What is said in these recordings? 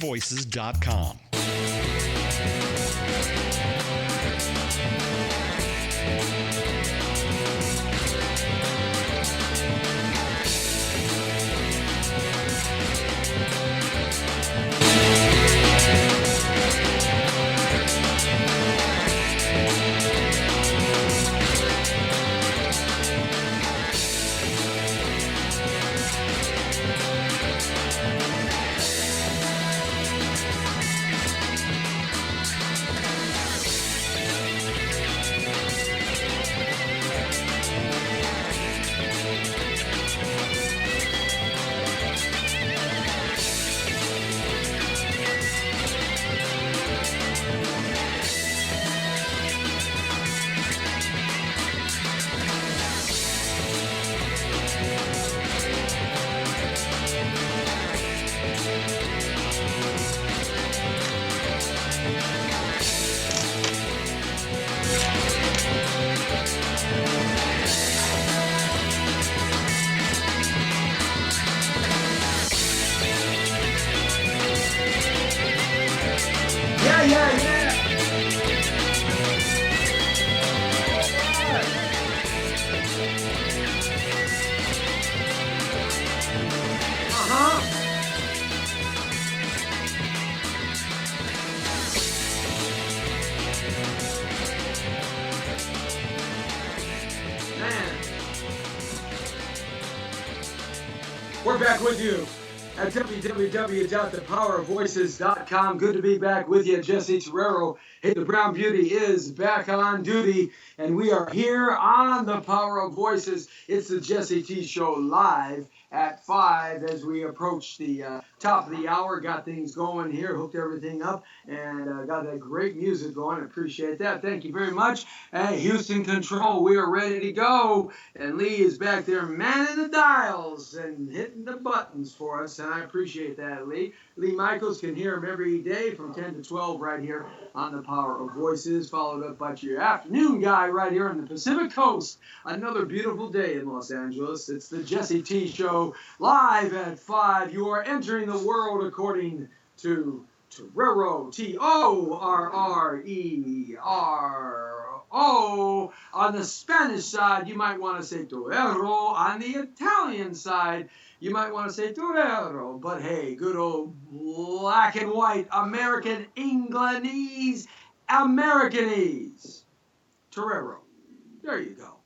powervoices.com. We're back with you at www.thepowerofvoices.com. Good to be back with you, Jesse Terrero. Hey, the Brown Beauty is back on duty, and we are here on the Power of Voices. It's the Jesse T Show live at 5 as we approach the top of the hour. Got things going here, hooked everything up, and got that great music going. Appreciate that. Thank you very much. Hey, Houston Control, we are ready to go. And Lee is back there manning the dials and hitting the buttons for us, and I appreciate that, Lee. Lee Michaels can hear him every day from 10 to 12 right here on the Power of Voices, followed up by your afternoon guy right here on the Pacific Coast. Another beautiful day in Los Angeles. It's the Jesse T Show live at 5. You are entering the world according to Torero, T-O-R-R-E-R-O. On the Spanish side, you might want to say Torero. On the Italian side, you might want to say Torero. But hey, good old black and white American Englandese, Americanese. Torero. There you go.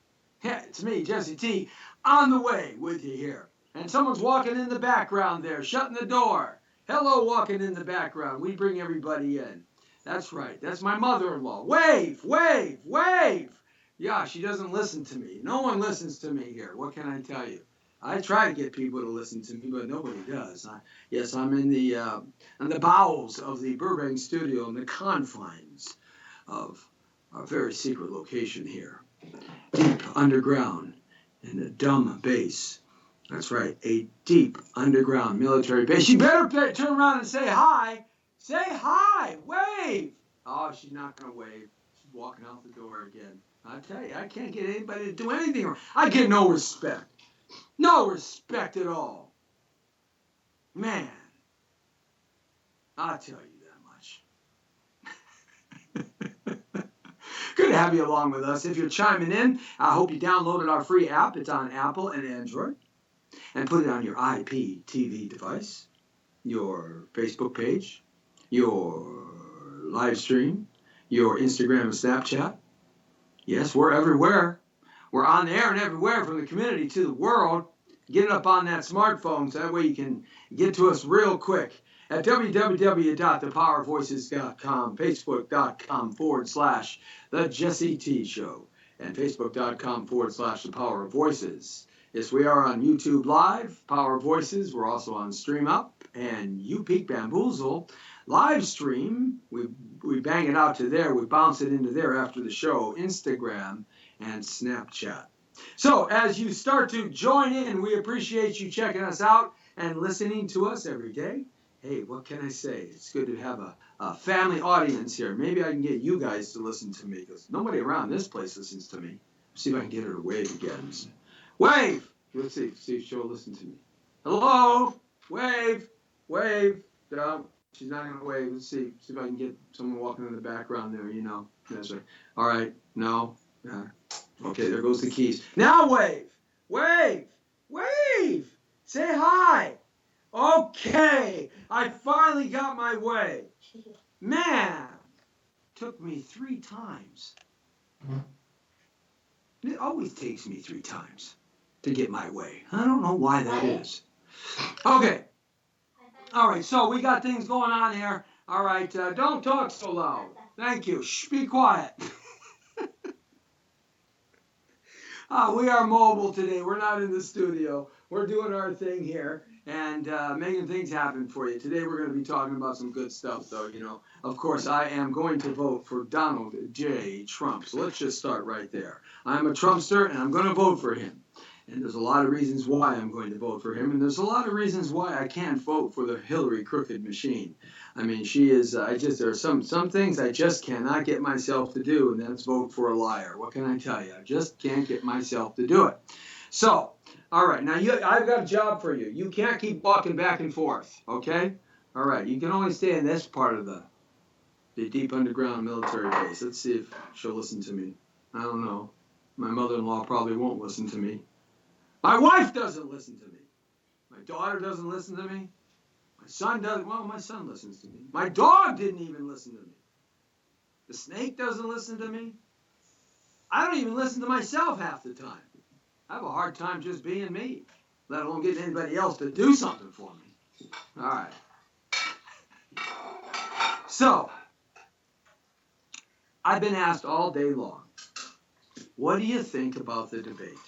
Yeah, it's me, Jesse T, on the way with you here. And someone's walking in the background there, shutting the door. Hello, walking in the background. We bring everybody in. That's right. That's my mother-in-law. Wave, wave, wave. Yeah, she doesn't listen to me. No one listens to me here. What can I tell you? I try to get people to listen to me, but nobody does. Yes, I'm in the bowels of the Burbank studio, in the confines of a very secret location here. Deep underground in a dumb base. That's right, a deep underground military base. You better turn around and say hi. Say hi. Wave. Oh, she's not going to wave. She's walking out the door again. I tell you, I can't get anybody to do anything wrong. I get no respect. No respect at all. Man, I'll tell you that much. Good to have you along with us. If you're chiming in, I hope you downloaded our free app. It's on Apple and Android. And put it on your IPTV device, your Facebook page, your live stream, your Instagram and Snapchat. Yes, we're everywhere. We're on the air and everywhere, from the community to the world. Get it up on that smartphone so that way you can get to us real quick. At www.thepowervoices.com, facebook.com/The Jesse T Show, and facebook.com/The Power of Voices. Yes, we are on YouTube Live, Power Voices. We're also on Stream Up and YouPeak Bamboozle. Live stream, we bang it out to there. We bounce it into there after the show, Instagram and Snapchat. So as you start to join in, we appreciate you checking us out and listening to us every day. Hey, what can I say? It's good to have a family audience here. Maybe I can get you guys to listen to me, because nobody around this place listens to me. See if I can get her to wave again. Wave! Let's see if she'll listen to me. Hello? Wave! Wave! She's not going to wave. Let's see if I can get someone walking in the background there, That's right. All right. No. Okay, there goes the keys. Now wave. Wave. Wave. Say hi. Okay. I finally got my way. Man, took me 3 times. It always takes me 3 times to get my way. I don't know why that is. Okay. All right, so we got things going on here. All right, don't talk so loud. Thank you. Shh, be quiet. We are mobile today. We're not in the studio. We're doing our thing here and making things happen for you. Today we're going to be talking about some good stuff, though. Of course, I am going to vote for Donald J. Trump. So let's just start right there. I'm a Trumpster, and I'm going to vote for him. And there's a lot of reasons why I'm going to vote for him. And there's a lot of reasons why I can't vote for the Hillary crooked machine. I mean, she is, there are some things I just cannot get myself to do, and that's vote for a liar. What can I tell you? I just can't get myself to do it. So, all right, now I've got a job for you. You can't keep walking back and forth, okay? All right, you can only stay in this part of the deep underground military base. Let's see if she'll listen to me. I don't know. My mother-in-law probably won't listen to me. My wife doesn't listen to me. My daughter doesn't listen to me. My son doesn't. Well, my son listens to me. My dog didn't even listen to me. The snake doesn't listen to me. I don't even listen to myself half the time. I have a hard time just being me, let alone getting anybody else to do something for me. All right. So, I've been asked all day long, what do you think about the debate?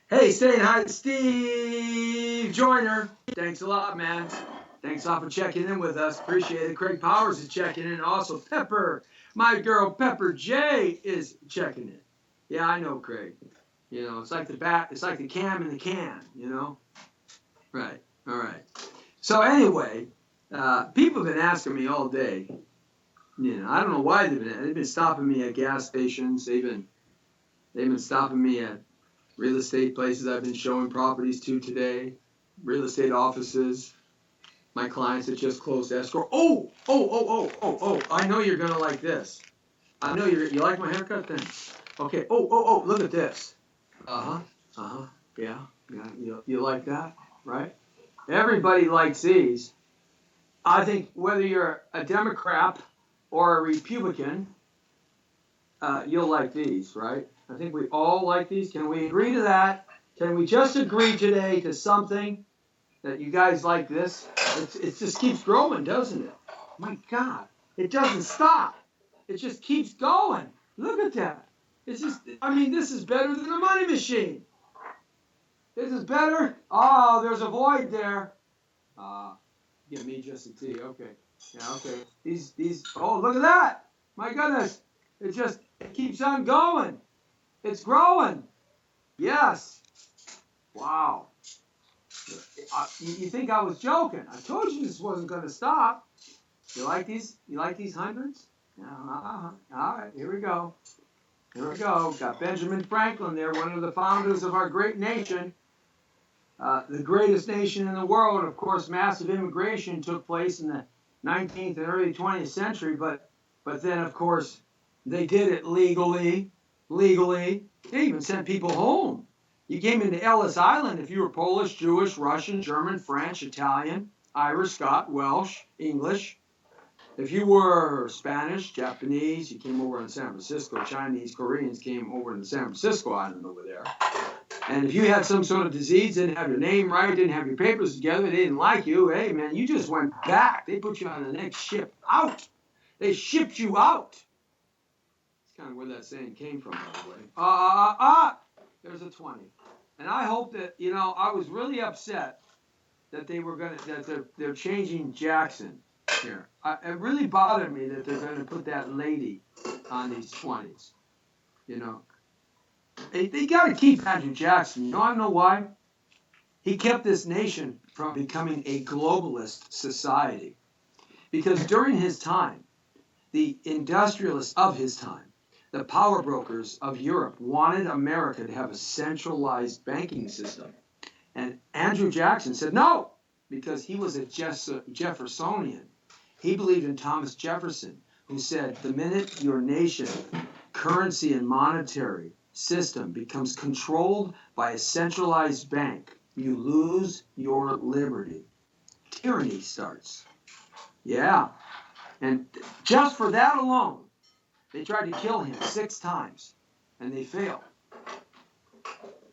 Hey, saying hi to Steve Joyner. Thanks a lot, man. Thanks a lot for checking in with us. Appreciate it. Craig Powers is checking in. Also, Pepper, my girl Pepper J is checking in. Yeah, I know, Craig. It's like the cam in the can, Right. All right. So anyway, people have been asking me all day. I don't know why they've been stopping me at gas stations. They've been stopping me at real estate places I've been showing properties to today, real estate offices, my clients that just closed escrow. Oh, I know you're going to like this. I know you like my haircut then? Okay, look at this. Yeah, you like that, right? Everybody likes these. I think whether you're a Democrat or a Republican, you'll like these, right? I think we all like these. Can we agree to that? Can we just agree today to something that you guys like this? It just keeps growing, doesn't it? My God, it doesn't stop. It just keeps going. Look at that. This is better than a money machine. This is better. Oh, there's a void there. Give me just a tea. Okay. Yeah, okay. Oh, look at that. My goodness. It keeps on going. It's growing. Yes. Wow. You think I was joking? I told you this wasn't going to stop. You like these? You like these hundreds? All right. Here we go. Got Benjamin Franklin there, one of the founders of our great nation. The greatest nation in the world. Of course, massive immigration took place in the 19th and early 20th century, but then, of course, they did it legally. They even sent people home. You came into Ellis Island if you were Polish, Jewish, Russian, German, French, Italian, Irish, Scot, Welsh, English. If you were Spanish, Japanese, you came over in San Francisco. Chinese, Koreans came over in the San Francisco Island over there. And if you had some sort of disease, didn't have your name right, didn't have your papers together, they didn't like you, hey, man, you just went back. They put you on the next ship out. They shipped you out. That's kind of where that saying came from, by the way. There's a 20. And I hope that, I was really upset that they're changing Jackson here. It really bothered me that they're going to put that lady on these 20s, They got to keep Andrew Jackson. You want to know why? He kept this nation from becoming a globalist society. Because during his time, the industrialists of his time, the power brokers of Europe wanted America to have a centralized banking system. And Andrew Jackson said no, because he was a Jeffersonian. He believed in Thomas Jefferson, who said, the minute your nation, currency and monetary system becomes controlled by a centralized bank, you lose your liberty. Tyranny starts. Yeah. And just for that alone, they tried to kill him 6 times, and they failed.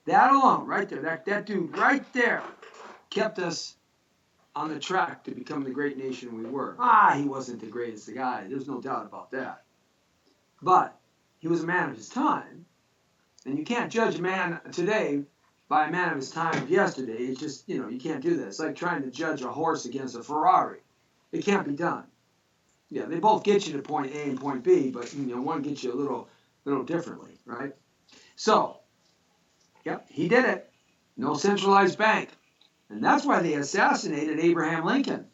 That alone, right there, that dude right there kept us on the track to become the great nation we were. He wasn't the greatest guy. There's no doubt about that. But he was a man of his time, and you can't judge a man today by a man of his time of yesterday. It's just, you can't do that. It's like trying to judge a horse against a Ferrari. It can't be done. Yeah, they both get you to point A and point B, but one gets you a little differently, right? So, yep, he did it. No centralized bank. And that's why they assassinated Abraham Lincoln,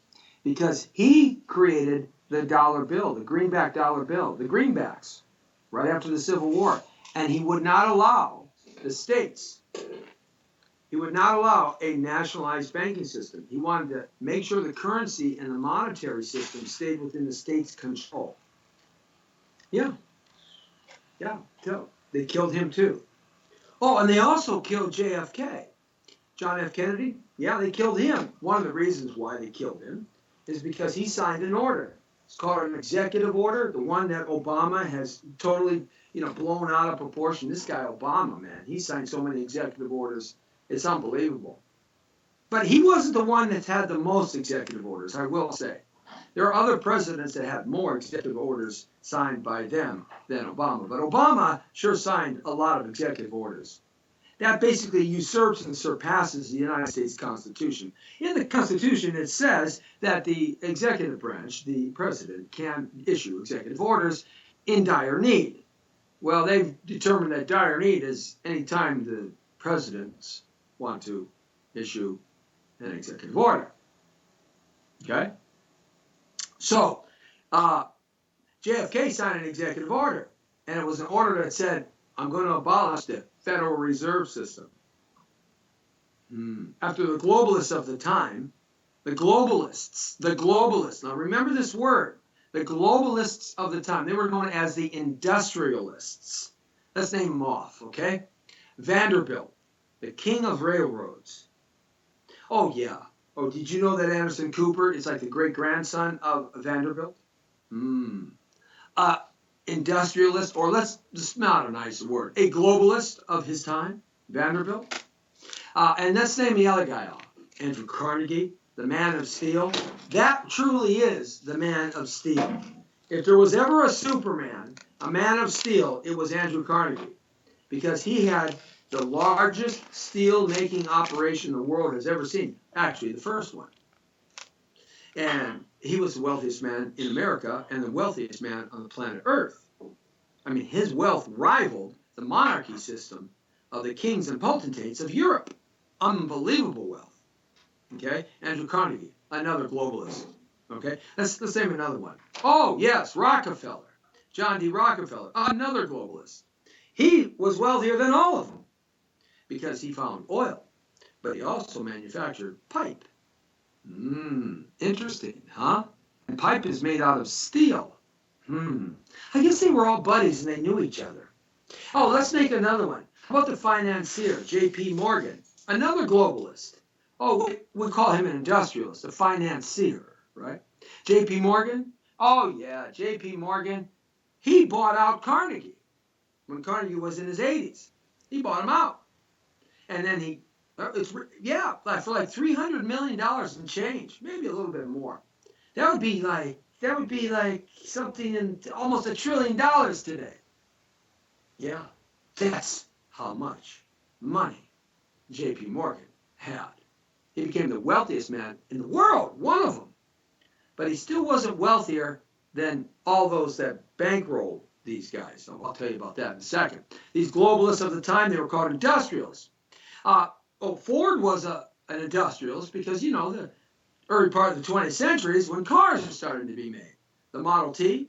because he created the dollar bill, the greenback dollar bill, the greenbacks, right after the Civil War. And he would not allow the states, he would not allow a nationalized banking system. He wanted to make sure the currency and the monetary system stayed within the state's control. Yeah, they killed him too. Oh, and they also killed JFK. John F. Kennedy, yeah, they killed him. One of the reasons why they killed him is because he signed an order. It's called an executive order, the one that Obama has totally, blown out of proportion. This guy Obama, man, he signed so many executive orders, it's unbelievable. But he wasn't the one that's had the most executive orders, I will say. There are other presidents that had more executive orders signed by them than Obama. But Obama sure signed a lot of executive orders. That basically usurps and surpasses the United States Constitution. In the Constitution, it says that the executive branch, the president, can issue executive orders in dire need. Well, they've determined that dire need is any time the presidents want to issue an executive order. Okay? So, JFK signed an executive order, and it was an order that said, I'm going to abolish the Federal Reserve System. After the globalists of the time, the globalists, now remember this word, the globalists of the time, they were known as the industrialists. Let's name them off, okay? Vanderbilt, the king of railroads. Oh, yeah. Oh, did you know that Anderson Cooper is like the great-grandson of Vanderbilt? Industrialist, or just not a nice word, a globalist of his time, Vanderbilt. And let's name the other guy off. Andrew Carnegie, the man of steel. That truly is the man of steel. If there was ever a Superman, a man of steel, it was Andrew Carnegie, because he had the largest steel-making operation the world has ever seen. Actually, the first one. And he was the wealthiest man in America and the wealthiest man on the planet Earth. I mean, his wealth rivaled the monarchy system of the kings and potentates of Europe. Unbelievable wealth. Okay? Andrew Carnegie, another globalist. Okay? Let's name another one. Oh, yes, Rockefeller. John D. Rockefeller, another globalist. He was wealthier than all of them because he found oil, but he also manufactured pipe. Interesting, huh? And pipe is made out of steel. I guess they were all buddies and they knew each other. Oh, let's make another one. How about the financier, J.P. Morgan? Another globalist. Oh, we call him an industrialist, a financier, right? J.P. Morgan? Oh, yeah, J.P. Morgan. He bought out Carnegie when Carnegie was in his 80s. He bought him out. And then for like $300 million and change, maybe a little bit more. That would be like something in almost $1 trillion today. Yeah, that's how much money J.P. Morgan had. He became the wealthiest man in the world, one of them. But he still wasn't wealthier than all those that bankrolled these guys. So I'll tell you about that in a second. These globalists of the time, they were called industrialists. Ford was an industrialist because, the early part of the 20th century is when cars are starting to be made. The Model T,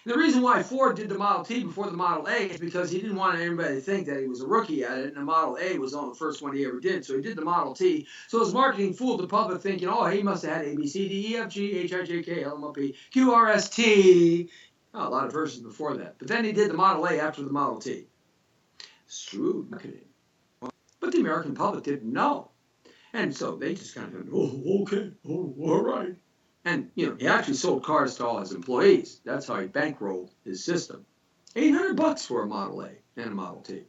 The reason why Ford did the Model T before the Model A is because he didn't want anybody to think that he was a rookie at it, and the Model A was only the first one he ever did. So he did the Model T. So his marketing fooled the public thinking, oh, he must have had A, B, C, D, E, F, G, H, I, J, K, L, M, N, P, Q, R, S, T. Oh, a lot of versions before that. But then he did the Model A after the Model T. Shrewd marketing. But the American public didn't know. And so they just kind of, oh, okay, oh, all right. And, he actually sold cars to all his employees. That's how he bankrolled his system. $800 for a Model A and a Model T.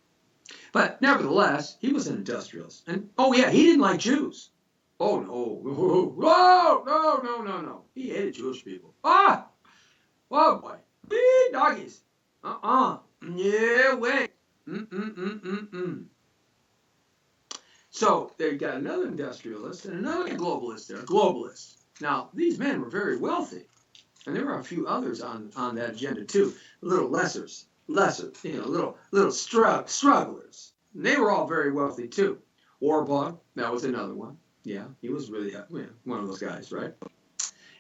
But nevertheless, he was an industrialist. And, oh, yeah, he didn't like Jews. Oh, no. He hated Jewish people. Oh, boy. Big doggies. Yeah, wait. So they got another industrialist and another globalist there, globalist. Now, these men were very wealthy, and there were a few others on that agenda too, little lesser, little strugglers. And they were all very wealthy too. Orbach, that was another one. Yeah, he was really one of those guys, right?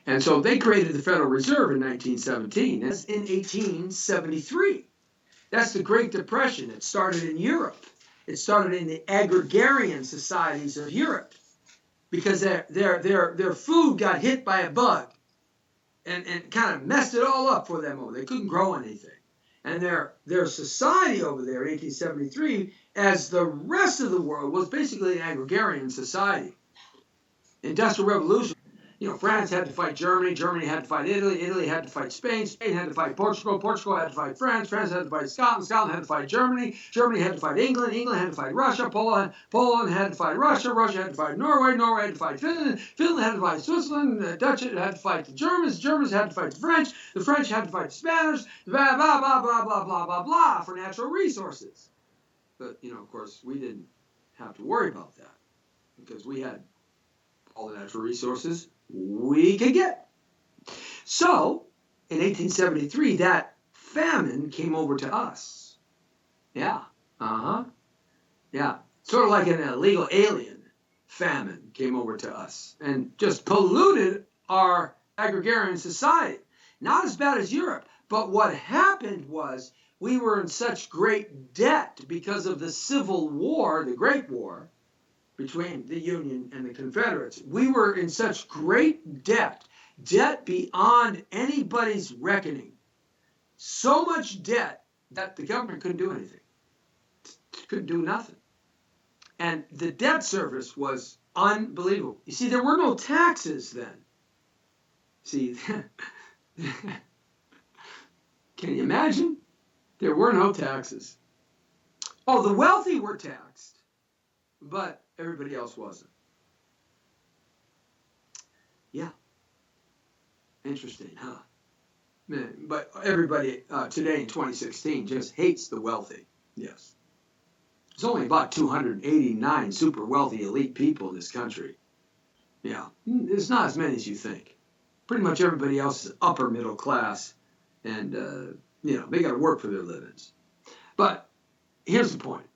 And so they created the Federal Reserve in 1917. That's in 1873. That's the Great Depression. It started in Europe. It started in the agrarian societies of Europe because their food got hit by a bug and kind of messed it all up for them. They couldn't grow anything. And their society over there in 1873, as the rest of the world, was basically an agrarian society. Industrial Revolution. France had to fight Germany, Germany had to fight Italy, Italy had to fight Spain, Spain had to fight Portugal, Portugal had to fight France, France had to fight Scotland, Scotland had to fight Germany, Germany had to fight England, England had to fight Russia, Poland had to fight Russia, Russia had to fight Norway, Norway had to fight Finland, Finland had to fight Switzerland, Dutch had to fight the Germans, Germans had to fight the French had to fight the Spanish, blah, blah, blah, blah, blah, blah, blah, blah, for natural resources. But, of course, we didn't have to worry about that because we had all the natural resources we could get. So, in 1873, that famine came over to us. Yeah, yeah. Sort of like an illegal alien famine came over to us and just polluted our agrarian society. Not as bad as Europe, but what happened was we were in such great debt because of the Civil War, the Great War, between the Union and the Confederates. We were in such great debt beyond anybody's reckoning. So much debt that the government couldn't do anything. Couldn't do nothing. And the debt service was unbelievable. You see, there were no taxes then. See, can you imagine? There were no taxes. Oh, the wealthy were taxed, but everybody else wasn't. Yeah. Interesting, huh? Man, but everybody today in 2016 just hates the wealthy. Yes. There's only about 289 super wealthy elite people in this country. Yeah. It's not as many as you think. Pretty much everybody else is upper middle class, and, they got to work for their livings. But here's the point.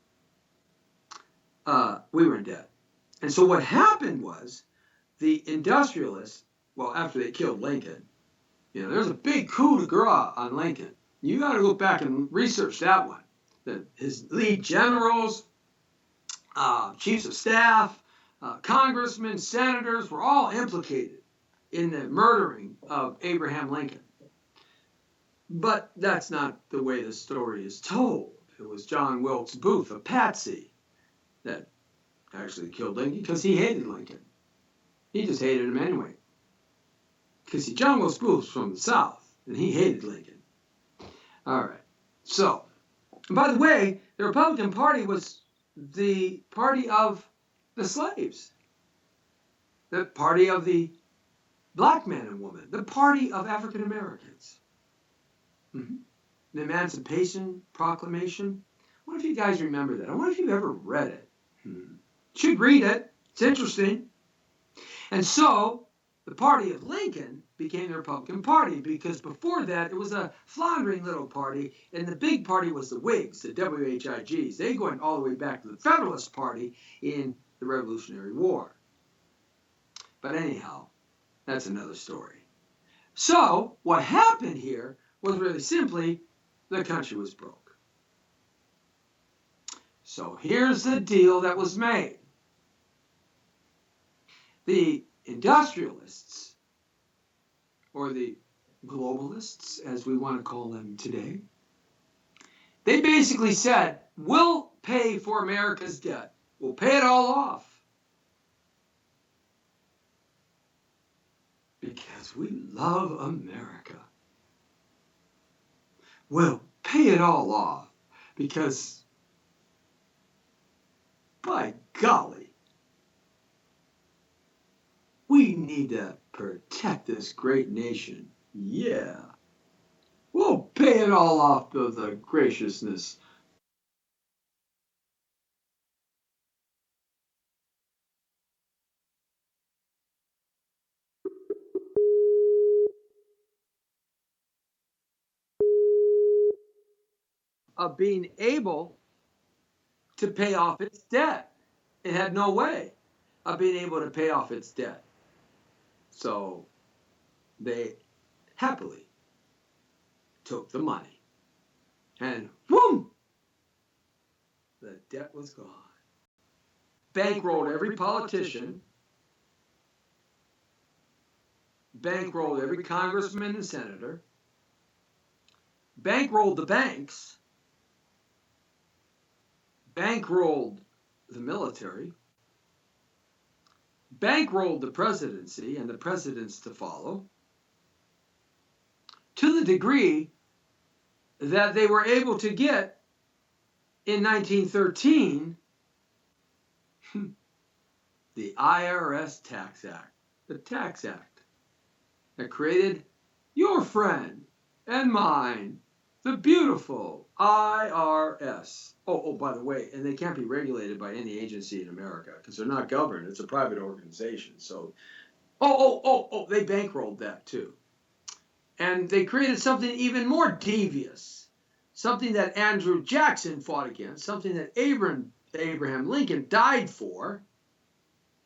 We were in debt. And so what happened was the industrialists, well, after they killed Lincoln, there's a big coup de grace on Lincoln. You got to go back and research that one. His lead generals, chiefs of staff, congressmen, senators were all implicated in the murdering of Abraham Lincoln. But that's not the way the story is told. It was John Wilkes Booth, a patsy, that actually killed Lincoln because he hated Lincoln. He just hated him anyway. Because John Wilkes Booth was from the South, and he hated Lincoln. All right. So, by the way, the Republican Party was the party of the slaves, the party of the black man and woman, the party of African Americans. The Emancipation Proclamation. I wonder if you guys remember that. I wonder if you've ever read it. Should read it. It's interesting. And so, the party of Lincoln became the Republican Party because before that, it was a floundering little party, and the big party was the Whigs, the WHIGs. They went all the way back to the Federalist Party in the Revolutionary War. But anyhow, that's another story. So, what happened here was really simply the country was broke. So here's the deal that was made. The industrialists, or the globalists, as we want to call them today, they basically said, we'll pay for America's debt. We'll pay it all off. Because we love America. We'll pay it all off because, by golly, we need to protect this great nation. Yeah. We'll pay it all off to the graciousness of being able to pay off its debt. It had no way of being able to pay off its debt. So they happily took the money and boom, the debt was gone. Bankrolled every politician, bankrolled every congressman and senator, bankrolled the banks, bankrolled the military, bankrolled the presidency and the presidents to follow, to the degree that they were able to get in 1913 the IRS Tax Act, the Tax Act that created your friend and mine, the beautiful IRS. Oh, by the way, and they can't be regulated by any agency in America because they're not governed. It's a private organization. So, they bankrolled that too. And they created something even more devious, something that Andrew Jackson fought against, something that Abraham Lincoln died for,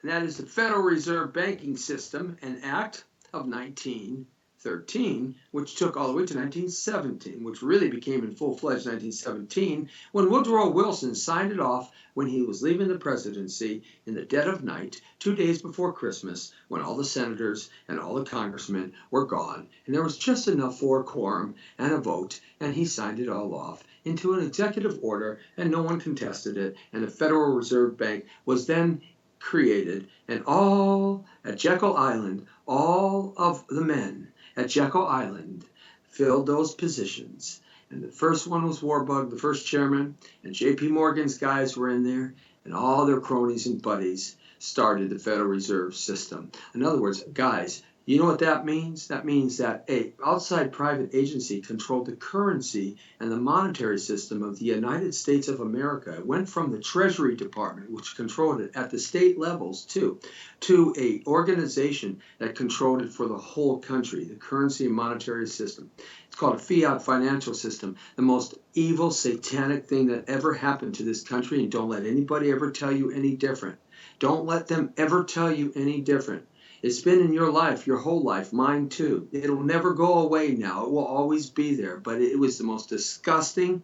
and that is the Federal Reserve Banking System and Act of 1913, which took all the way to 1917, which really became in full-fledged 1917, when Woodrow Wilson signed it off when he was leaving the presidency in the dead of night, 2 days before Christmas, when all the senators and all the congressmen were gone, and there was just enough for a quorum and a vote, and he signed it all off into an executive order, and no one contested it, and the Federal Reserve Bank was then created, and all at Jekyll Island, all of the men at Jekyll Island filled those positions. And the first one was Warbug, the first chairman, and J.P. Morgan's guys were in there, and all their cronies and buddies started the Federal Reserve System. In other words, guys, you know what that means? That means that an outside private agency controlled the currency and the monetary system of the United States of America. It went from the Treasury Department, which controlled it at the state levels too, to an organization that controlled it for the whole country, the currency and monetary system. It's called a fiat financial system, the most evil, satanic thing that ever happened to this country, and don't let anybody ever tell you any different. Don't let them ever tell you any different. It's been in your life, your whole life, mine too. It'll never go away now. It will always be there. But it was the most disgusting,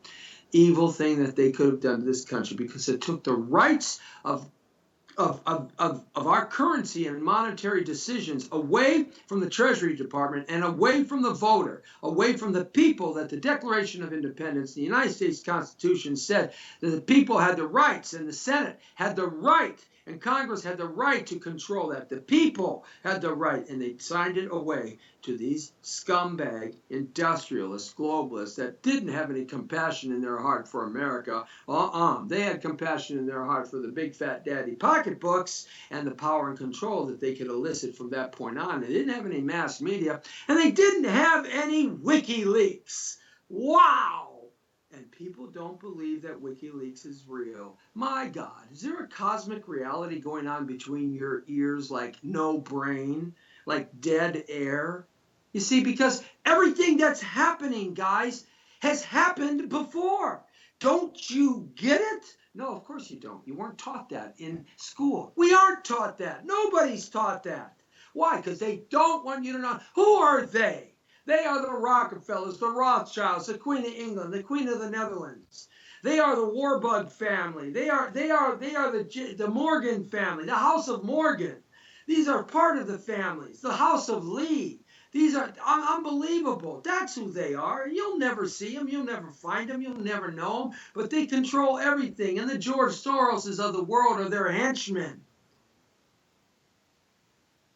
evil thing that they could have done to this country because it took the rights of our currency and monetary decisions away from the Treasury Department and away from the voter, away from the people that the Declaration of Independence, the United States Constitution said that the people had the rights and the Senate had the right and Congress had the right to control that. The people had the right, and they signed it away to these scumbag industrialists, globalists that didn't have any compassion in their heart for America. They had compassion in their heart for the big fat daddy pocketbooks and the power and control that they could elicit from that point on. They didn't have any mass media, and they didn't have any WikiLeaks. Wow! And people don't believe that WikiLeaks is real. My God, is there a cosmic reality going on between your ears like no brain, like dead air? You see, because everything that's happening, guys, has happened before. Don't you get it? No, of course you don't. You weren't taught that in school. We aren't taught that. Nobody's taught that. Why? Because they don't want you to know. Who are they? They are the Rockefellers, the Rothschilds, the Queen of England, the Queen of the Netherlands. They are the Warbug family. They are the Morgan family, the House of Morgan. These are part of the families. The House of Lee. These are unbelievable. That's who they are. You'll never see them. You'll never find them. You'll never know them. But they control everything. And the George Soroses of the world are their henchmen.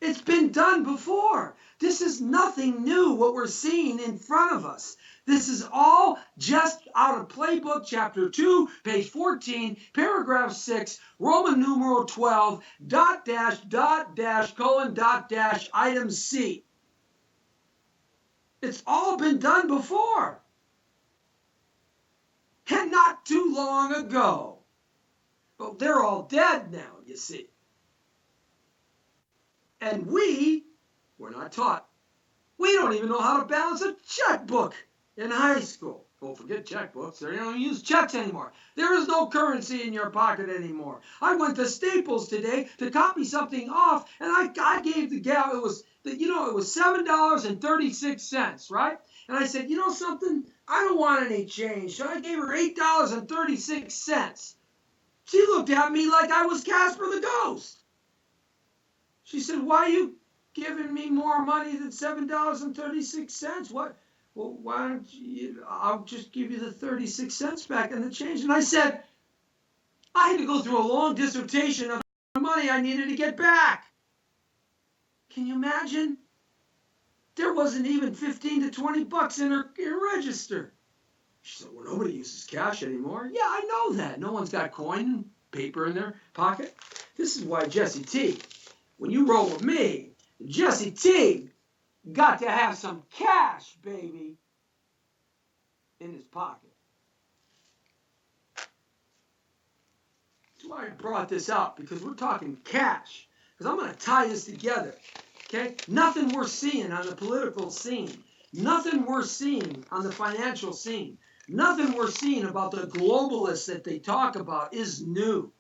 It's been done before. This is nothing new, what we're seeing in front of us. This is all just out of Playbook, Chapter 2, page 14, paragraph 6, Roman numeral 12, dot dash, colon, dot dash, item C. It's all been done before. And not too long ago. But they're all dead now, you see. And we're not taught. We don't even know how to balance a checkbook in high school. Well, forget checkbooks. They don't use checks anymore. There is no currency in your pocket anymore. I went to Staples today to copy something off, and I gave the gal, it was $7.36, right? And I said, you know something? I don't want any change. So I gave her $8.36. She looked at me like I was Casper the Ghost. She said, why are you giving me more money than $7.36? What? Well, why don't you, I'll just give you the 36 cents back in the change. And I said, I had to go through a long dissertation of the money I needed to get back. Can you imagine? There wasn't even 15 to 20 bucks in her register. She said, well, nobody uses cash anymore. Yeah, I know that. No one's got coin and paper in their pocket. This is why Jesse T, when you roll with me, Jesse T got to have some cash, baby, in his pocket. That's why I brought this up, because we're talking cash. Because I'm going to tie this together, okay? Nothing we're seeing on the political scene, nothing we're seeing on the financial scene, nothing we're seeing about the globalists that they talk about is new.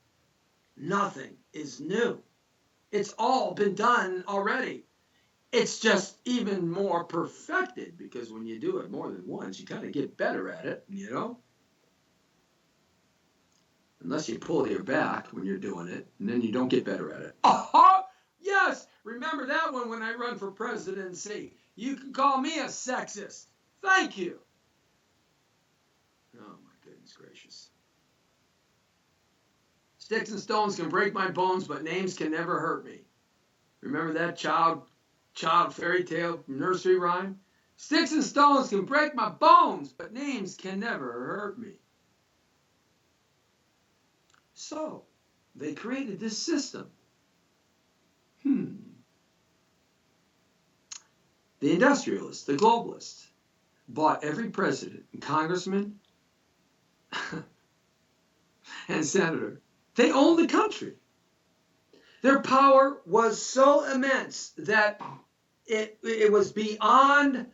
Nothing is new. It's all been done already. It's just even more perfected, because when you do it more than once, you kind of get better at it, you know? Unless you pull your back when you're doing it, and then you don't get better at it. Oh, yes! Remember that one when I run for presidency. You can call me a sexist. Thank you. Oh, my goodness gracious. Sticks and stones can break my bones, but names can never hurt me. Remember that child fairy tale nursery rhyme? Sticks and stones can break my bones, but names can never hurt me. So, they created this system. The industrialists, the globalists, bought every president and congressman and senator. They owned the country. Their power was so immense that it was beyond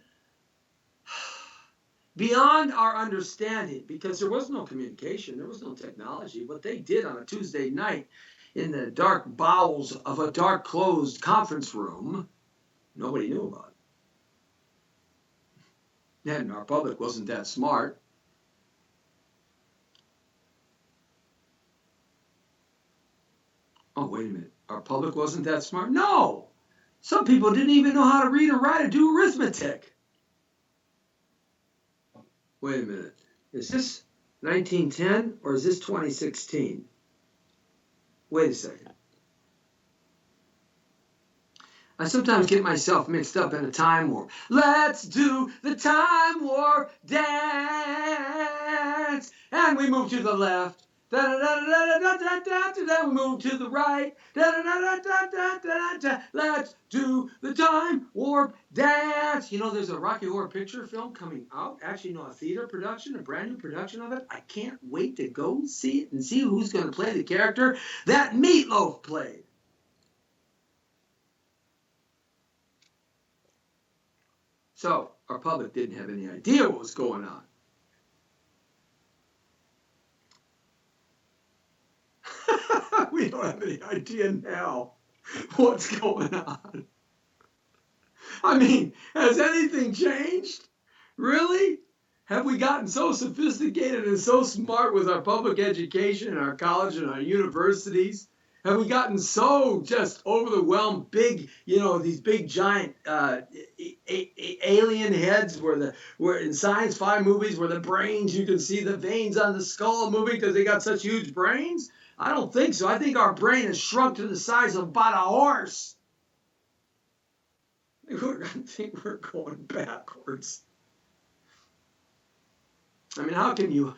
our understanding, because there was no communication, there was no technology. What they did on a Tuesday night in the dark bowels of a dark closed conference room, nobody knew about it. And our public wasn't that smart. Oh, wait a minute. Our public wasn't that smart? No! Some people didn't even know how to read or write or do arithmetic. Wait a minute. Is this 1910 or is this 2016? Wait a second. I sometimes get myself mixed up in a time warp. Let's do the time warp dance. And we move to the left. Da da da da da da da da. We move to the right. Da da da da da da da. Let's do the time warp dance. You know, there's a Rocky Horror Picture film coming out. Actually, no, a theater production, a brand new production of it. I can't wait to go see it and see who's going to play the character that Meatloaf played. So, our public didn't have any idea what was going on. We don't have any idea now what's going on. I mean, has anything changed? Really? Have we gotten so sophisticated and so smart with our public education and our college and our universities? Have we gotten so just overwhelmed, big, these big giant alien heads where in science fi movies where the brains, you can see the veins on the skull moving because they got such huge brains? I don't think so. I think our brain has shrunk to the size of about a horse. I think we're going backwards. I mean, how can you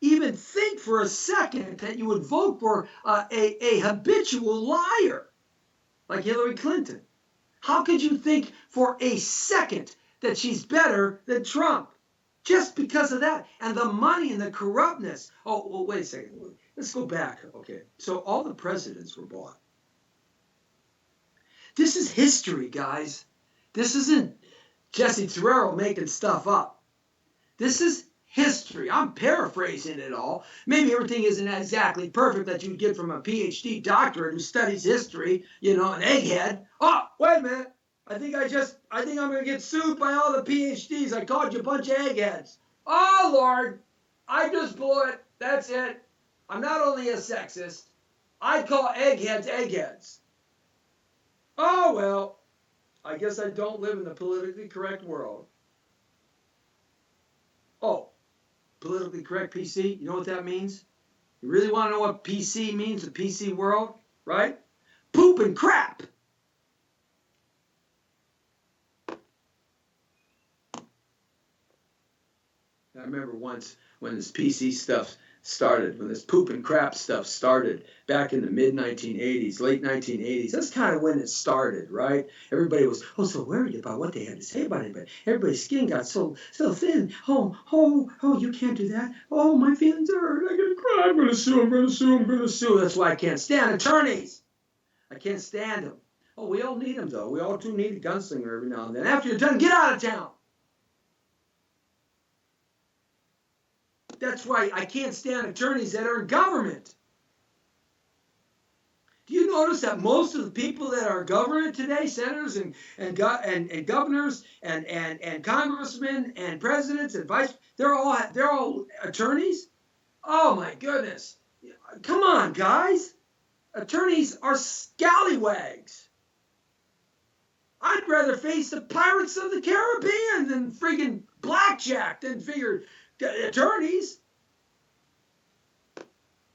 even think for a second that you would vote for a habitual liar like Hillary Clinton? How could you think for a second that she's better than Trump? Just because of that. And the money and the corruptness. Oh, well, wait a second. Let's go back. Okay. So all the presidents were bought. This is history, guys. This isn't Jesse Torero making stuff up. This is history. I'm paraphrasing it all. Maybe everything isn't exactly perfect that you'd get from a PhD doctorate who studies history, an egghead. Oh, wait a minute. I think I'm going to get sued by all the PhDs. I called you a bunch of eggheads. Oh, Lord. I just blew it. That's it. I'm not only a sexist. I call eggheads eggheads. Oh, well. I guess I don't live in the politically correct world. Oh, politically correct PC? You know what that means? You really want to know what PC means, the PC world? Right? Poop and crap. I remember once when this PC stuff started, when this poop and crap stuff started back in the mid-1980s, late 1980s. That's kind of when it started, right? Everybody was so worried about what they had to say about it, but everybody's skin got so thin. Oh, you can't do that. Oh, my feelings are hurt. I'm going to cry. I'm going to sue. That's why I can't stand attorneys. I can't stand them. Oh, we all need them, though. We all do need a gunslinger every now and then. After you're done, get out of town. That's why I can't stand attorneys that are in government. Do you notice that most of the people that are in government today, senators and governors and congressmen and presidents and they're all attorneys? Oh my goodness. Come on, guys. Attorneys are scallywags. I'd rather face the Pirates of the Caribbean than friggin' blackjack than figure attorneys.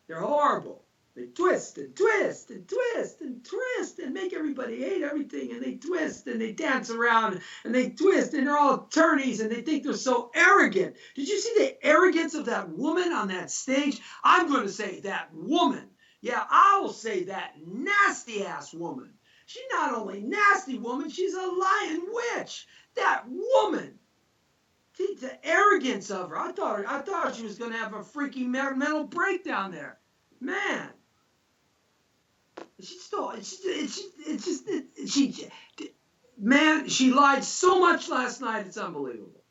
They're horrible. They twist and twist and twist and twist and make everybody hate everything, and they twist and they dance around and they twist, and they're all attorneys and they think they're so arrogant. Did you see the arrogance of that woman on that stage? I'm going to say that woman. Yeah, I will say that nasty ass woman. She's not only nasty woman, she's a lying witch. That woman. The arrogance of her. I thought she was going to have a freaky mental breakdown there. Man. She lied so much last night, it's unbelievable.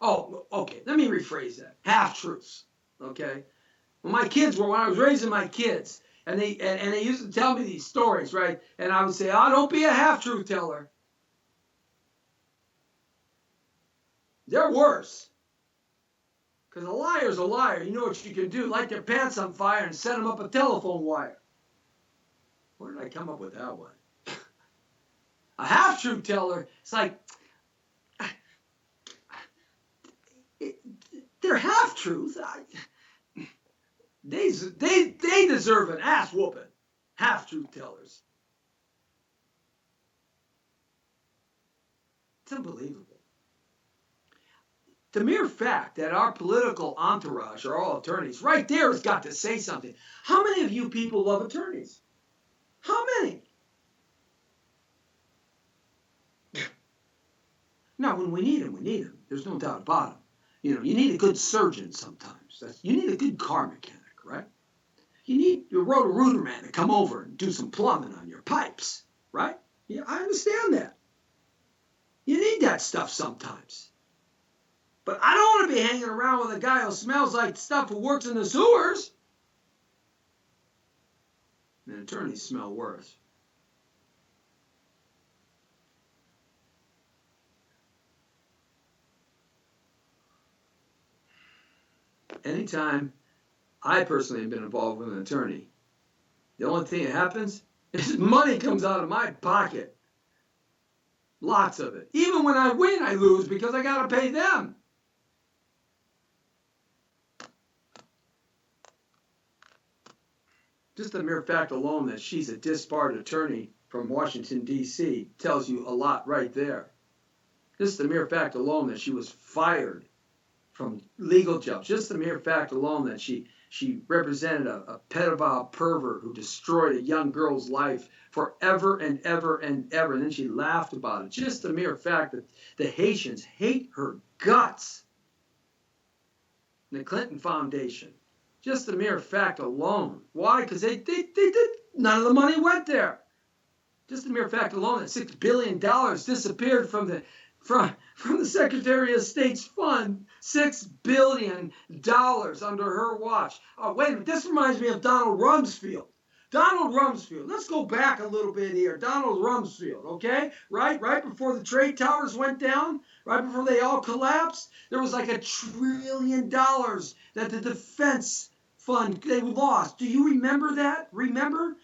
Oh, okay. Let me rephrase that. Half-truths. Okay? When I was raising my kids, and they used to tell me these stories, right? And I would say, don't be a half-truth teller. They're worse. Because a liar's a liar. You know what you can do? Light their pants on fire and set them up a telephone wire. Where did I come up with that one? A half-truth teller, it's like, they're half-truths. They deserve an ass whooping. Half-truth tellers. It's unbelievable. The mere fact that our political entourage are all attorneys, right there has got to say something. How many of you people love attorneys? How many? Now, when we need them, we need them. There's no doubt about them. You need a good surgeon sometimes. You need a good car mechanic, right? You need your Roto-Rooter man to come over and do some plumbing on your pipes, right? Yeah, I understand that. You need that stuff sometimes. But I don't want to be hanging around with a guy who smells like stuff who works in the sewers. And attorneys smell worse. anytime I personally have been involved with an attorney, the only thing that happens is money comes out of my pocket. Lots of it. Even when I win, I lose because I got to pay them. Just the mere fact alone that she's a disbarred attorney from Washington, D.C. tells you a lot right there. Just the mere fact alone that she was fired from legal jobs. Just the mere fact alone that she represented a pedophile pervert who destroyed a young girl's life forever and ever and ever. And then she laughed about it. Just the mere fact that the Haitians hate her guts. The Clinton Foundation. Just the mere fact alone. Why? Because they did, none of the money went there. Just the mere fact alone that $6 billion disappeared from the Secretary of State's fund. $6 billion under her watch. Oh, wait a minute. This reminds me of Donald Rumsfeld. Donald Rumsfeld. Let's go back a little bit here. Donald Rumsfeld, okay? Right before the trade towers went down, right before they all collapsed, there was like $1 trillion that the defense fund they lost. Do you remember that? Remember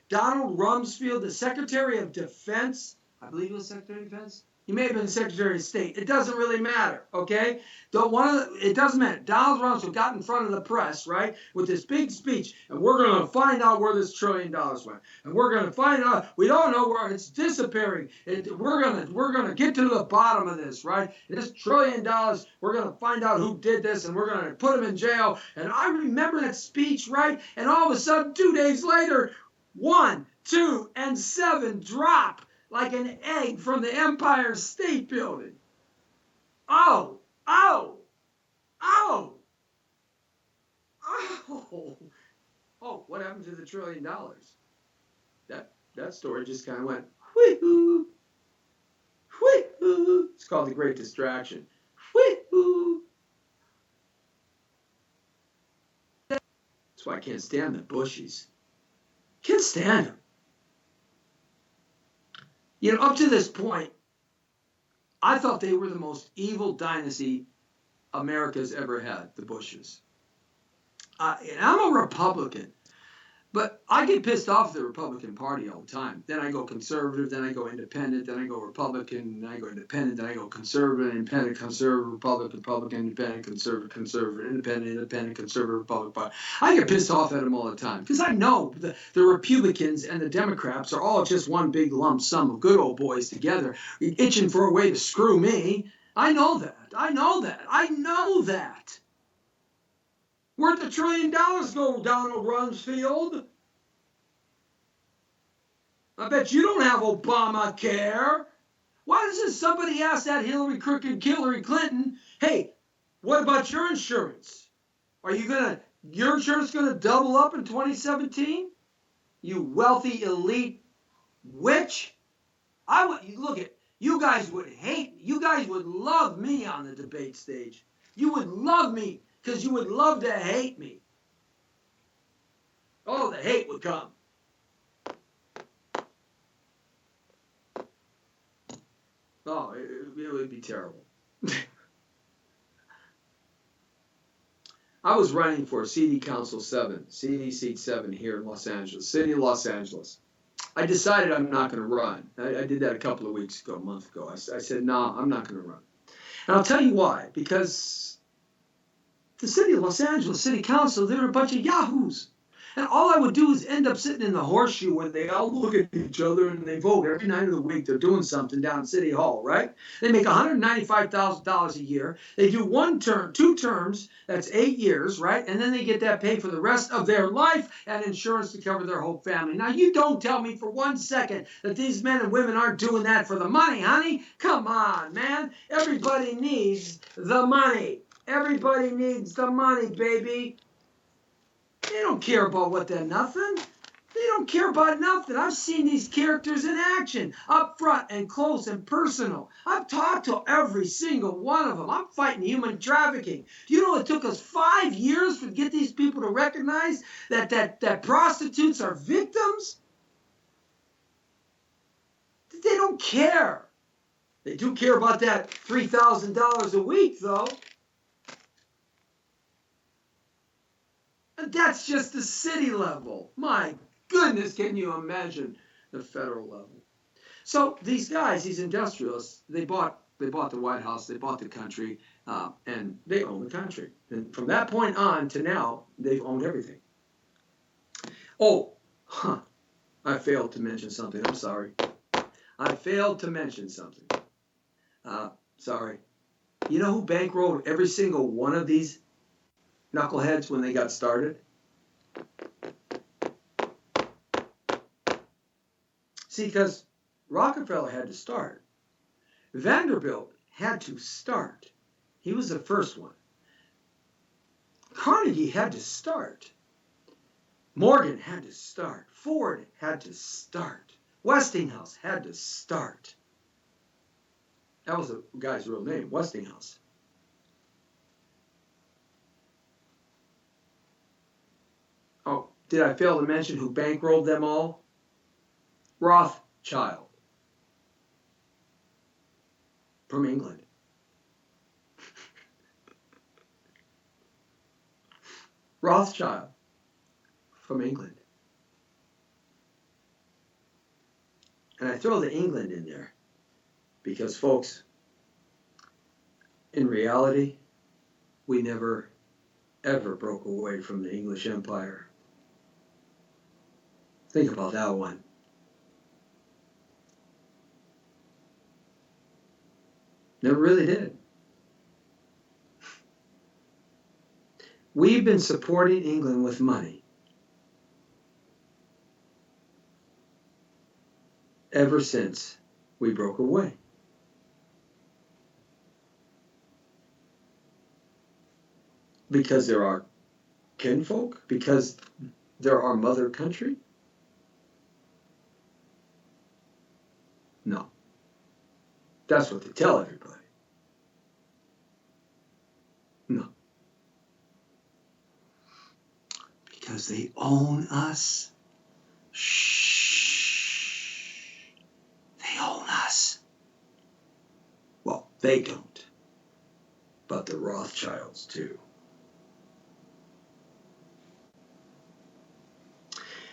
Donald Rumsfeld, the Secretary of Defense? I believe he was Secretary of Defense. He may have been Secretary of State. It doesn't really matter, okay? It doesn't matter. Donald Rumsfeld got in front of the press, right, with this big speech, and we're going to find out where this $1 trillion went, and we're going to find out. We don't know where it's disappearing. We're going to get to the bottom of this, right? This $1 trillion, we're going to find out who did this, and we're going to put him in jail. And I remember that speech, right? And all of a sudden, 2 days later, 1, 2, and 7 drop like an egg from the Empire State Building. Oh, oh, oh, oh. Oh, what happened to the $1 trillion? That story just kind of went, whee-hoo, whee-hoo. It's called The Great Distraction. Whee-hoo. That's why I can't stand the Bushies. Can't stand them. You know, up to this point, I thought they were the most evil dynasty America's ever had, the Bushes. And I'm a Republican, but I get pissed off at the Republican Party all the time. Then I go conservative, then I go independent, then I go Republican, then I go independent, then I go conservative, independent, conservative, Republican, independent, conservative, independent, conservative, Republican. I get pissed off at them all the time because I know the Republicans and the Democrats are all just one big lump sum of good old boys together, itching for a way to screw me. I know that. I know that. I know that. Where'd the $1 trillion go, Donald Rumsfeld? I bet you don't have Obamacare. Why doesn't somebody ask that Hillary Clinton, hey, what about your insurance? Your insurance gonna double up in 2017? You wealthy elite witch. You guys would love me on the debate stage. You would love me. Because you would love to hate me. Oh, the hate would come. Oh, it would be terrible. I was running for City Council 7, CD Seat 7 here in Los Angeles, City of Los Angeles. I decided I'm not going to run. I did that a month ago. I said, no, I'm not going to run. And I'll tell you why. Because the City of Los Angeles City Council, they're a bunch of yahoos. And all I would do is end up sitting in the horseshoe when they all look at each other and they vote. Every night of the week, they're doing something down at City Hall, right? They make $195,000 a year. They do 2 terms, that's 8 years, right? And then they get that paid for the rest of their life and insurance to cover their whole family. Now, you don't tell me for 1 second that these men and women aren't doing that for the money, honey. Come on, man. Everybody needs the money. Everybody needs the money, baby. They don't care about what they're nothing. They don't care about nothing. I've seen these characters in action, up front and close and personal. I've talked to every single one of them. I'm fighting human trafficking. Do you know it took us 5 years to get these people to recognize that prostitutes are victims? They don't care. They do care about that $3,000 a week, though. But that's just the city level. My goodness, can you imagine the federal level? So these guys, these industrialists, they bought the White House, they bought the country, and they own the country. And from that point on to now, they've owned everything. Oh, I failed to mention something. I'm sorry. I failed to mention something. Sorry. You know who bankrolled every single one of these knuckleheads when they got started? See, because Rockefeller had to start. Vanderbilt had to start. He was the first one. Carnegie had to start. Morgan had to start. Ford had to start. Westinghouse had to start. That was the guy's real name, Westinghouse. Oh, did I fail to mention who bankrolled them all? Rothschild. From England. Rothschild. From England. And I throw the England in there because, folks, in reality, we never, ever broke away from the English Empire. Think about that one. Never really did. We've been supporting England with money ever since we broke away. Because they're our kinfolk? Because they're our mother country? No. That's what they tell everybody. No. Because they own us. Shh. They own us. Well, they don't. But the Rothschilds do.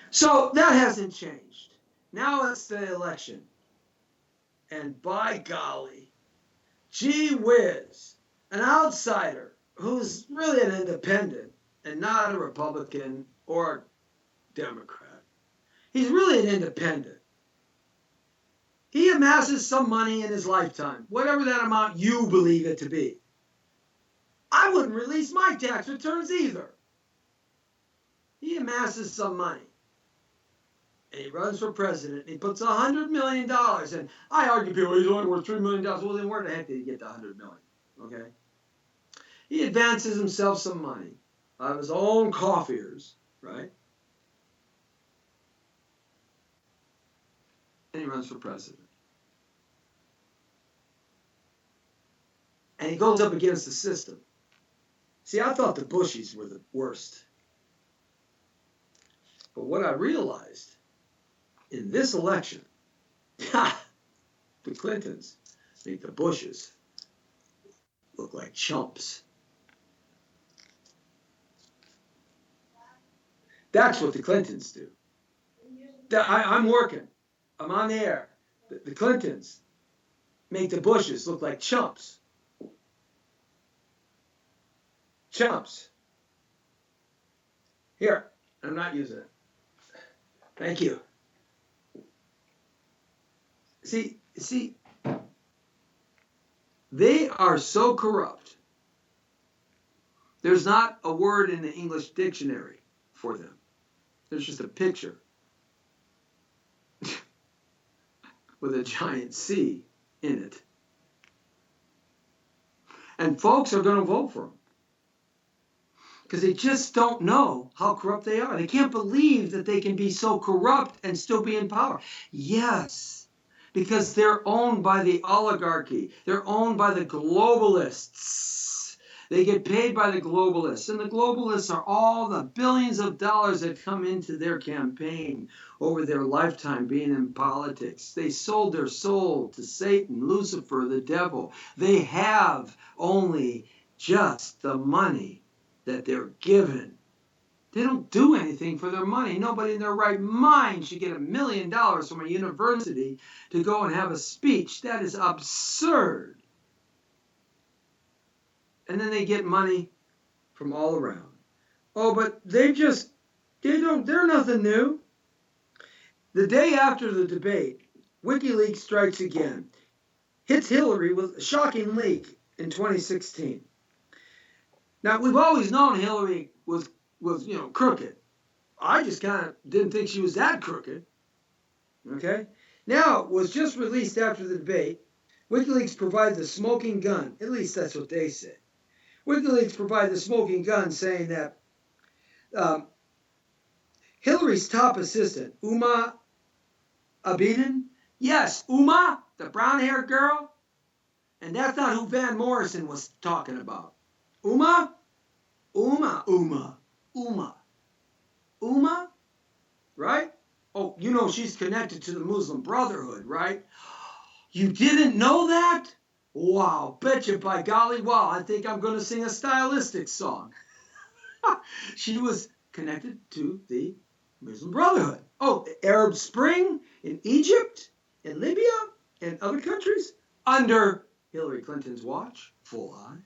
So that hasn't changed. Now it's the election. And by golly, gee whiz, an outsider who's really an independent and not a Republican or a Democrat. He's really an independent. He amasses some money in his lifetime, whatever that amount you believe it to be. I wouldn't release my tax returns either. He amasses some money. And he runs for president, and he puts $100 million, and I argue people, he's only worth $3 million. Well, then where the heck did he get the $100 million? Okay? He advances himself some money out of his own coffers, right? And he runs for president. And he goes up against the system. See, I thought the Bushies were the worst. But what I realized in this election, the Clintons make the Bushes look like chumps. That's what the Clintons do. I'm working. I'm on the air. The Clintons make the Bushes look like chumps. Chumps. Here, I'm not using it. Thank you. See, they are so corrupt. There's not a word in the English dictionary for them. There's just a picture with a giant C in it. And folks are going to vote for them because they just don't know how corrupt they are. They can't believe that they can be so corrupt and still be in power. Yes, because they're owned by the oligarchy. They're owned by the globalists. They get paid by the globalists. And the globalists are all the billions of dollars that come into their campaign over their lifetime being in politics. They sold their soul to Satan, Lucifer, the devil. They have only just the money that they're given. They don't do anything for their money. Nobody in their right mind should get $1 million from a university to go and have a speech. That is absurd. And then they get money from all around. Oh, but they're nothing new. The day after the debate, WikiLeaks strikes again. Hits Hillary with a shocking leak in 2016. Now, we've always known Hillary was crooked. I just kind of didn't think she was that crooked. Okay? Now, it was just released after the debate. WikiLeaks provided the smoking gun. At least that's what they say. WikiLeaks provided the smoking gun saying that Hillary's top assistant, Uma Abedin, yes, Uma, the brown-haired girl, and that's not who Van Morrison was talking about. Uma, right? Oh, she's connected to the Muslim Brotherhood, right? You didn't know that? Wow, betcha by golly, wow, I think I'm going to sing a stylistic song. She was connected to the Muslim Brotherhood. Oh, the Arab Spring in Egypt, in Libya, and other countries under Hillary Clinton's watch, full eye.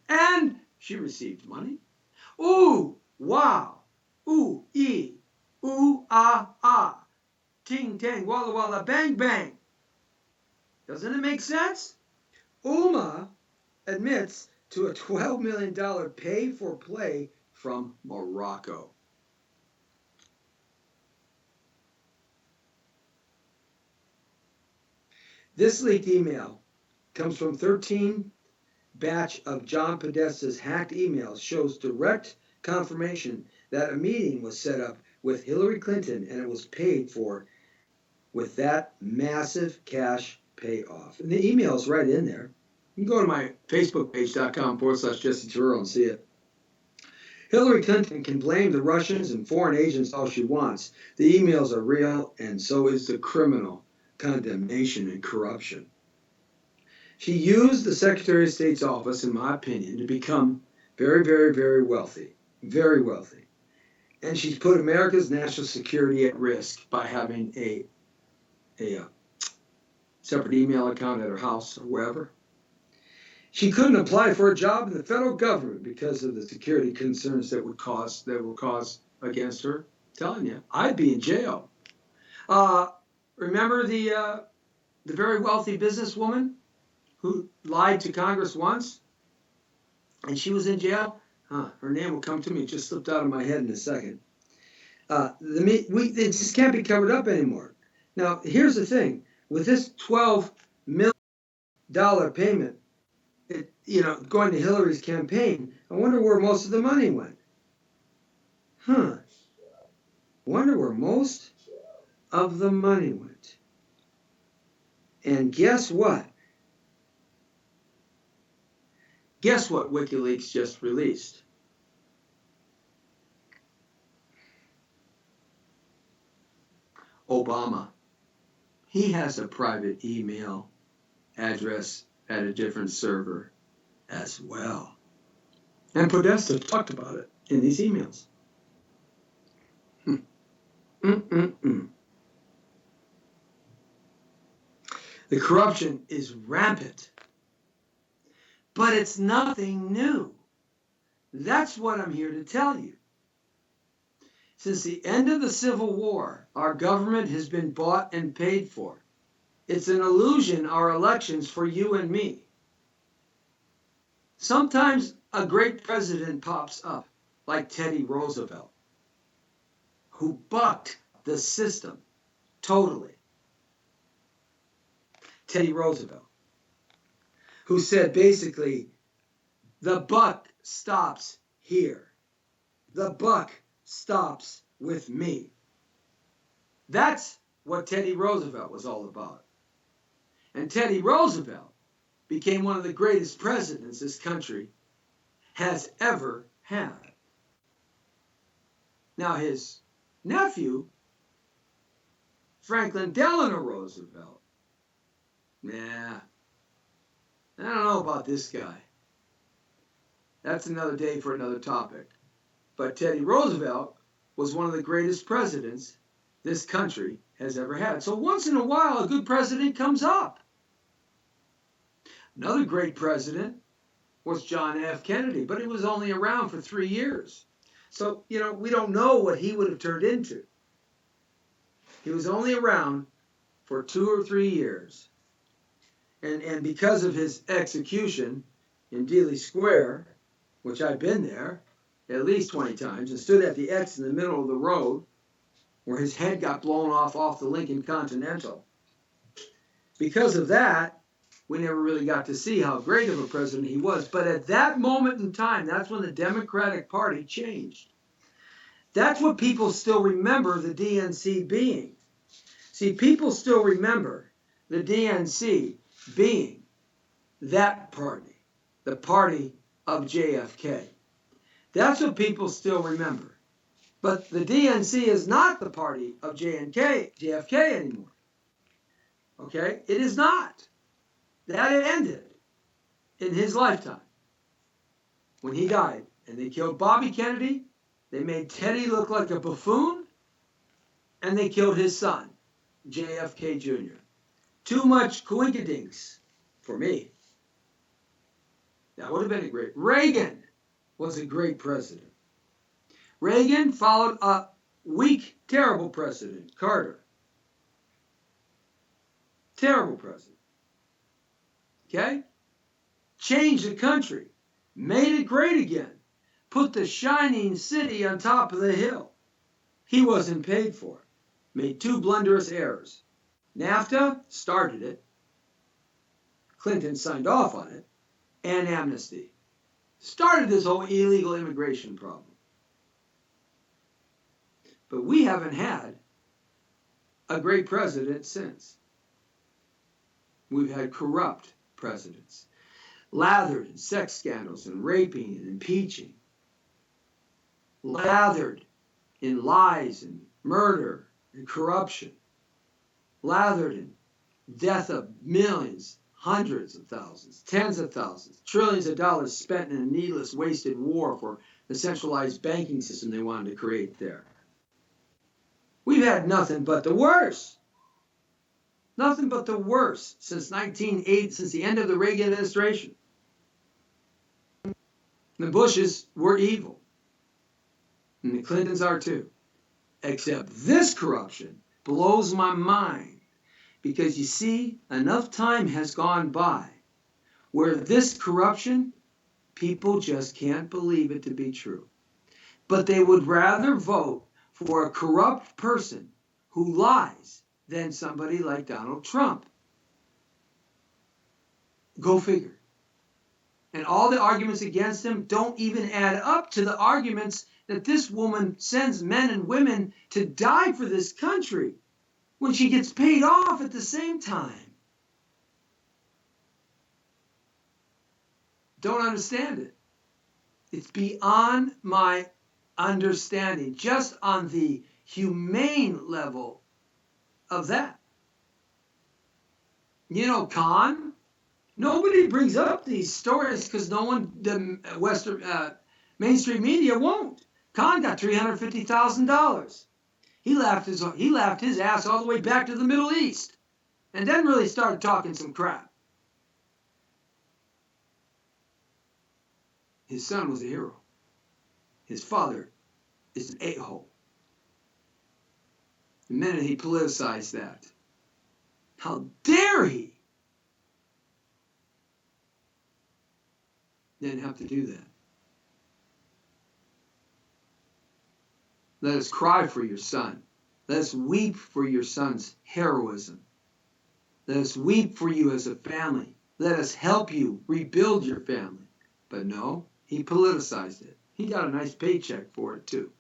And she received money. Ooh, wow. Ooh, ooh, ah. Ting, tang, walla, walla, bang, bang. Doesn't it make sense? Uma admits to a $12 million pay for play from Morocco. This leaked email comes from 13 batch of John Podesta's hacked emails, shows direct confirmation that a meeting was set up with Hillary Clinton and it was paid for with that massive cash payoff. And the email's right in there. You can go to my Facebook page.com/Jesse Turrell and see it. Hillary Clinton can blame the Russians and foreign agents all she wants. The emails are real, and so is the criminal condemnation and corruption. She used the Secretary of State's office, in my opinion, to become very, very, very wealthy. Very wealthy. And she's put America's national security at risk by having a separate email account at her house or wherever. She couldn't apply for a job in the federal government because of the security concerns that were caused against her. I'm telling you, I'd be in jail. Remember the very wealthy businesswoman who lied to Congress once, and she was in jail? Her name will come to me. It just slipped out of my head in a second. It just can't be covered up anymore. Now, here's the thing. With this $12 million payment, going to Hillary's campaign, I wonder where most of the money went. Wonder where most of the money went. And guess what? Guess what WikiLeaks just released? Obama. He has a private email address at a different server as well. And Podesta talked about it in these emails. The corruption is rampant. But it's nothing new. That's what I'm here to tell you. Since the end of the Civil War, our government has been bought and paid for. It's an illusion, our elections, for you and me. Sometimes a great president pops up, like Teddy Roosevelt, who bucked the system totally. Teddy Roosevelt, who said basically, the buck stops here. The buck stops with me. That's what Teddy Roosevelt was all about. And Teddy Roosevelt became one of the greatest presidents this country has ever had. Now his nephew, Franklin Delano Roosevelt, I don't know about this guy. That's another day for another topic. But Teddy Roosevelt was one of the greatest presidents this country has ever had. So once in a while, a good president comes up. Another great president was John F. Kennedy, but he was only around for 3 years. So, we don't know what he would have turned into. He was only around for 2 or 3 years. And because of his execution in Dealey Square, which I've been there at least 20 times, and stood at the X in the middle of the road where his head got blown off the Lincoln Continental. Because of that, we never really got to see how great of a president he was. But at that moment in time, that's when the Democratic Party changed. That's what people still remember the DNC being. See, people still remember the DNC being that party, the party of JFK. That's what people still remember. But the DNC is not the party of JFK anymore. Okay? It is not. That ended in his lifetime when he died. And they killed Bobby Kennedy. They made Teddy look like a buffoon. And they killed his son, JFK Jr. Too much coinkydinks for me. That would have been a great. Reagan was a great president. Reagan followed a weak, terrible president, Carter. Terrible president. Okay? Changed the country. Made it great again. Put the shining city on top of the hill. He wasn't paid for it. Made 2 blunderous errors. NAFTA started it. Clinton signed off on it. And amnesty. Started this whole illegal immigration problem. But we haven't had a great president since. We've had corrupt presidents, lathered in sex scandals and raping and impeaching, lathered in lies and murder and corruption, lathered in death of millions, hundreds of thousands, tens of thousands, trillions of dollars spent in a needless, wasted war for the centralized banking system they wanted to create there. We've had nothing but the worst. Nothing but the worst since 1980, since the end of the Reagan administration. The Bushes were evil. And the Clintons are too. Except this corruption blows my mind. Because you see, enough time has gone by where this corruption, people just can't believe it to be true. But they would rather vote for a corrupt person who lies than somebody like Donald Trump. Go figure. And all the arguments against him don't even add up to the arguments that this woman sends men and women to die for this country when she gets paid off at the same time. Don't understand it. It's beyond my understanding, just on the humane level of that. Khan, nobody brings up these stories because no one, the Western mainstream media won't. Khan got $350,000. He laughed his ass all the way back to the Middle East, and then really started talking some crap. His son was a hero. His father is an a-hole. The minute he politicized that, how dare he? Didn't have to do that. Let us cry for your son. Let us weep for your son's heroism. Let us weep for you as a family. Let us help you rebuild your family. But no, he politicized it. He got a nice paycheck for it too.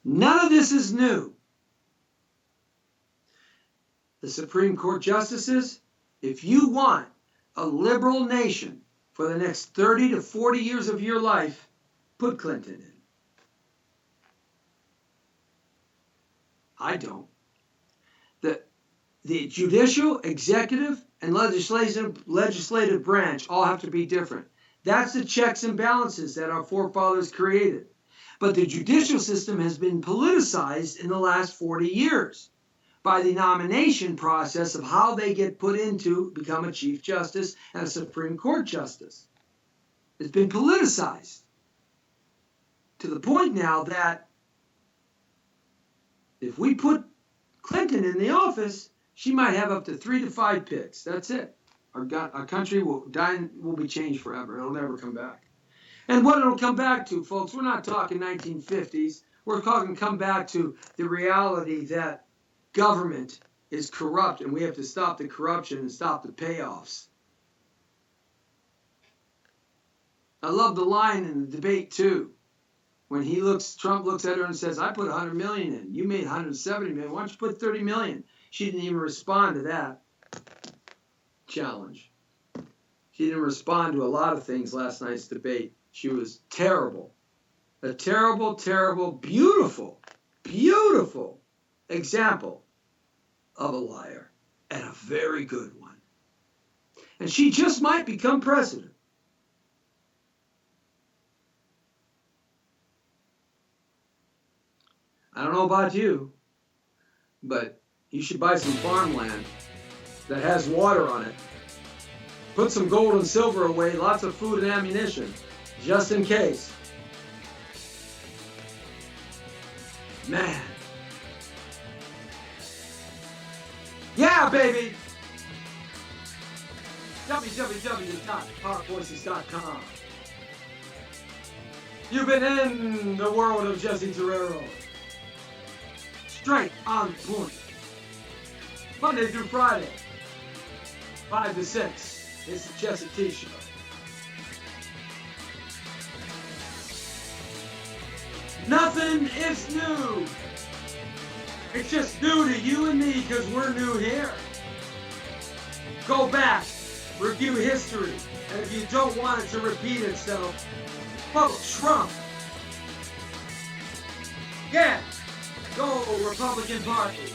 None of this is new. The Supreme Court justices, if you want a liberal nation for the next 30 to 40 years of your life, put Clinton in. I don't. The judicial, executive, and legislative branch all have to be different. That's the checks and balances that our forefathers created. But the judicial system has been politicized in the last 40 years by the nomination process of how they get put into become a Chief Justice and a Supreme Court Justice. It's been politicized to the point now that if we put Clinton in the office, she might have up to 3 to 5 picks. That's it. Our country will be changed forever. It'll never come back. And what it'll come back to, folks, we're not talking 1950s. We're talking come back to the reality that government is corrupt and we have to stop the corruption and stop the payoffs. I love the line in the debate too. When Trump looks at her and says, I put 100 million in. You made 170 million. Why don't you put 30 million? She didn't even respond to that challenge. She didn't respond to a lot of things last night's debate. She was terrible. A terrible, terrible, beautiful, beautiful example of a liar, and a very good one. And she just might become president. I don't know about you, but you should buy some farmland that has water on it. Put some gold and silver away, lots of food and ammunition, just in case. Man. Yeah, baby! www.powervoices.com. You've been in the world of Jesse Terrero. Straight on point. Monday through Friday, 5 to 6. It's the Jesse T Show. Nothing is new. It's just new to you and me because we're new here. Go back, review history, and if you don't want it to repeat itself, vote Trump. Yeah, go Republican Party.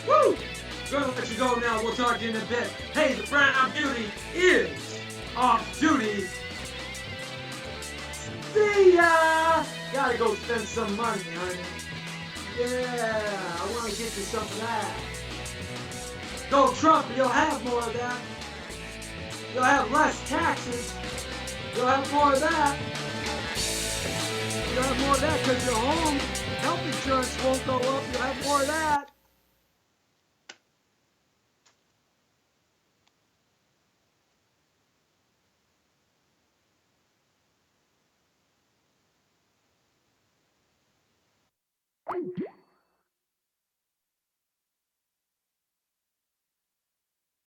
Woo! Gonna let you go now. We'll talk to you in a bit. Hey, the Brown Beauty is off duty. See ya! Gotta go spend some money, honey. Yeah, I want to get you some of that. Go Trump, you'll have more of that. You'll have less taxes. You'll have more of that. You'll have more of that because your home health insurance won't go up. You'll have more of that.